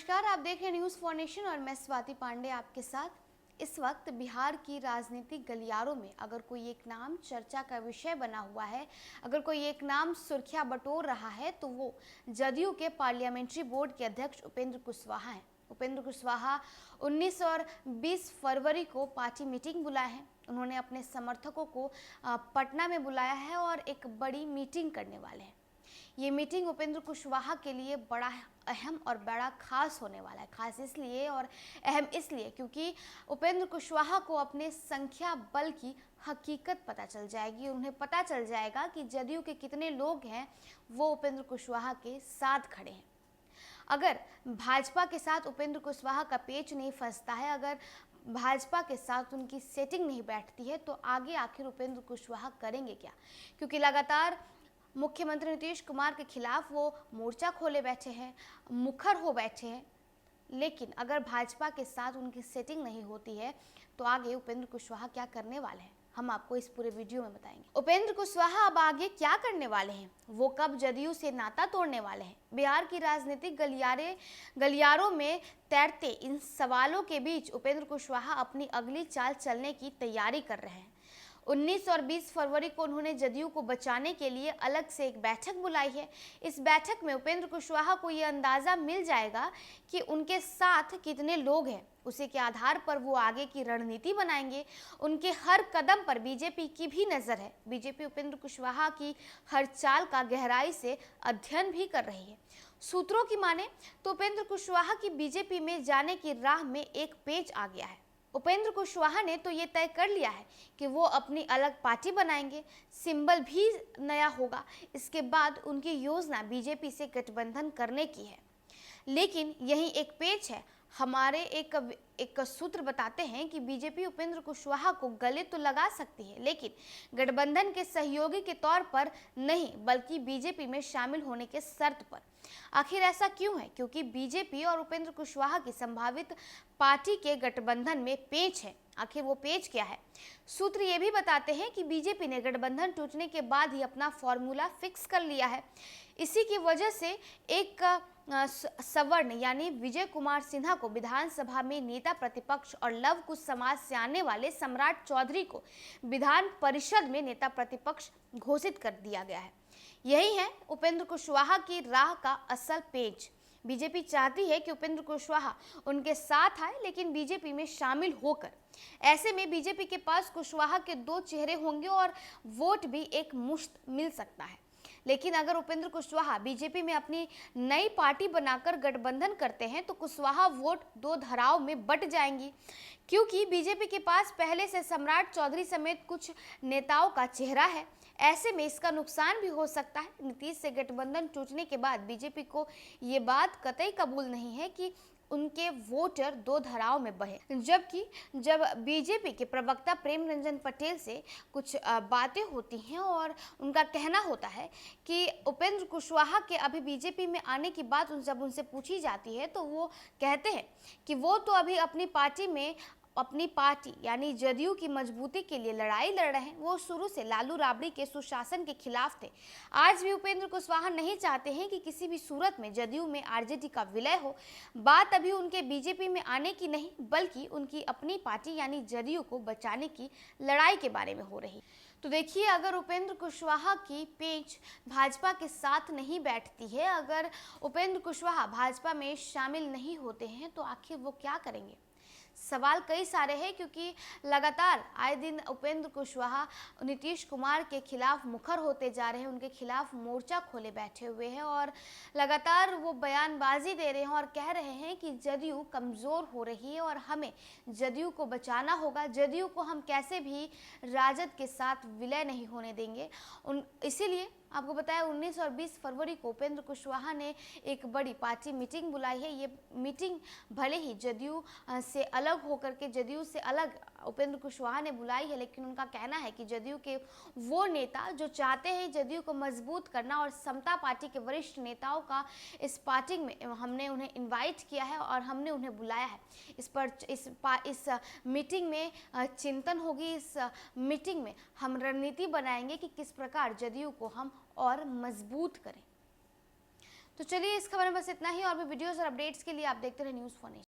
नमस्कार, आप देख रहे हैं न्यूज़ फॉर नेशन और मैं स्वाति पांडे आपके साथ। इस वक्त बिहार की राजनीतिक गलियारों में अगर कोई एक नाम चर्चा का विषय बना हुआ है, अगर कोई एक नाम सुर्खियां बटोर रहा है तो वो जदयू के पार्लियामेंट्री बोर्ड के अध्यक्ष उपेंद्र कुशवाहा हैं। उपेंद्र कुशवाहा 19 और 20 फरवरी को पार्टी मीटिंग बुलाए हैं। उन्होंने अपने समर्थकों को पटना में बुलाया है और एक बड़ी मीटिंग करने वाले हैं। ये मीटिंग उपेंद्र कुशवाहा के लिए बड़ा अहम और बड़ा खास होने वाला है। खास इसलिए और अहम इसलिए क्योंकि उपेंद्र कुशवाहा को अपने संख्या बल की हकीकत पता चल जाएगी। उन्हें पता चल जाएगा कि जदयू के कितने लोग हैं वो उपेंद्र कुशवाहा के साथ खड़े हैं। अगर भाजपा के साथ उपेंद्र कुशवाहा का पेच नहीं फंसता है, अगर भाजपा के साथ उनकी सेटिंग नहीं बैठती है, तो आगे आखिर उपेंद्र कुशवाहा करेंगे क्या? क्योंकि लगातार मुख्यमंत्री नीतीश कुमार के खिलाफ वो मोर्चा खोले बैठे हैं, मुखर हो बैठे हैं। लेकिन अगर भाजपा के साथ उनकी सेटिंग नहीं होती है तो आगे उपेंद्र कुशवाहा क्या करने वाले हैं, हम आपको इस पूरे वीडियो में बताएंगे। उपेंद्र कुशवाहा अब आगे क्या करने वाले हैं, वो कब जदयू से नाता तोड़ने वाले हैं, बिहार की राजनीतिक गलियारों में तैरते इन सवालों के बीच उपेंद्र कुशवाहा अपनी अगली चाल चलने की तैयारी कर रहे हैं। 19 और 20 फरवरी को उन्होंने जदयू को बचाने के लिए अलग से एक बैठक बुलाई है। इस बैठक में उपेंद्र कुशवाहा को ये अंदाज़ा मिल जाएगा कि उनके साथ कितने लोग हैं। उसी के आधार पर वो आगे की रणनीति बनाएंगे। उनके हर कदम पर बीजेपी की भी नज़र है। बीजेपी उपेंद्र कुशवाहा की हर चाल का गहराई से अध्ययन भी कर रही है। सूत्रों की माने तो उपेंद्र कुशवाहा की बीजेपी में जाने की राह में एक पेच आ गया है। उपेंद्र कुशवाहा ने तो ये तय कर लिया है कि वो अपनी अलग पार्टी बनाएंगे, सिंबल भी नया होगा। इसके बाद उनकी योजना बीजेपी से गठबंधन करने की है। लेकिन यही एक पेच है। हमारे एक सूत्र बताते हैं कि बीजेपी उपेंद्र कुशवाहा को गले तो लगा सकती है, लेकिन गठबंधन के सहयोगी के तौर पर नहीं, बल्कि बीजेपी में शामिल होने के शर्त पर। आखिर ऐसा क्यों है? क्योंकि बीजेपी और उपेंद्र कुशवाहा की संभावित पार्टी के गठबंधन में पेच है। आखिर वो पेच क्या है? सूत्र ये भी बताते हैं कि बीजेपी ने गठबंधन टूटने के बाद ही अपना फॉर्मूला फिक्स कर लिया है। इसी की वजह से एक सवर्ण यानी विजय कुमार सिन्हा को विधानसभा में नेता प्रतिपक्ष और लव कुश समाज से आने वाले सम्राट चौधरी को विधान परिषद में नेता प्रतिपक्ष घोषित कर दिया गया है। यही है उपेंद्र कुशवाहा की राह का असल पेच। बीजेपी चाहती है कि उपेंद्र कुशवाहा उनके साथ आए, लेकिन बीजेपी में शामिल होकर। ऐसे में बीजेपी के पास कुशवाहा के दो चेहरे होंगे और वोट भी एक मुश्त मिल सकता है। लेकिन अगर उपेंद्र कुशवाहा बीजेपी में अपनी नई पार्टी बनाकर गठबंधन करते हैं तो कुशवाहा वोट दो धाराओं में बट जाएंगी, क्योंकि बीजेपी के पास पहले से सम्राट चौधरी समेत कुछ नेताओं का चेहरा है। ऐसे में इसका नुकसान भी हो सकता है। नीतीश से गठबंधन टूटने के बाद बीजेपी को ये बात कतई कबूल नहीं है कि उनके वोटर दो धाराओं में बहे। जबकि जब बीजेपी के प्रवक्ता प्रेम रंजन पटेल से कुछ बातें होती हैं और उनका कहना होता है कि उपेंद्र कुशवाहा के अभी बीजेपी में आने की बात जब उनसे पूछी जाती है तो वो कहते हैं कि वो तो अभी अपनी पार्टी यानी जदयू की मजबूती के लिए लड़ाई लड़ रहे हैं। वो शुरू से लालू राबड़ी के सुशासन के खिलाफ थे। आज भी उपेंद्र कुशवाहा नहीं चाहते हैं कि किसी भी सूरत में जदयू में आरजेडी का विलय हो। बात अभी उनके बीजेपी में आने की नहीं, बल्कि उनकी अपनी पार्टी यानी जदयू को बचाने की लड़ाई के बारे में हो रही। तो देखिए, अगर उपेंद्र कुशवाहा की पेच भाजपा के साथ नहीं बैठती है, अगर उपेंद्र कुशवाहा भाजपा में शामिल नहीं होते हैं, तो आखिर वो क्या करेंगे? सवाल कई सारे हैं, क्योंकि लगातार आए दिन उपेंद्र कुशवाहा नीतीश कुमार के खिलाफ मुखर होते जा रहे हैं, उनके खिलाफ मोर्चा खोले बैठे हुए हैं और लगातार वो बयानबाजी दे रहे हैं और कह रहे हैं कि जदयू कमज़ोर हो रही है और हमें जदयू को बचाना होगा। जदयू को हम कैसे भी राजद के साथ विलय नहीं होने देंगे। इसीलिए आपको बताया 19 और 20 फरवरी को उपेंद्र कुशवाहा ने एक बड़ी पार्टी मीटिंग बुलाई है। ये मीटिंग भले ही जदयू से अलग होकर के जदयू से अलग उपेंद्र कुशवाहा ने बुलाई है, लेकिन उनका कहना है कि जदयू के वो नेता जो चाहते हैं जदयू को मजबूत करना और समता पार्टी के वरिष्ठ नेताओं का इस पार्टी में हमने उन्हें इनवाइट किया है और हमने उन्हें बुलाया है। इस मीटिंग में चिंतन होगी। इस मीटिंग में हम रणनीति बनाएंगे कि किस प्रकार जदयू को हम और मजबूत करें। तो चलिए इस खबर में बस इतना ही, और भी वीडियोस और अपडेट्स के लिए आप देखते रहे न्यूज़ फॉर नेशन।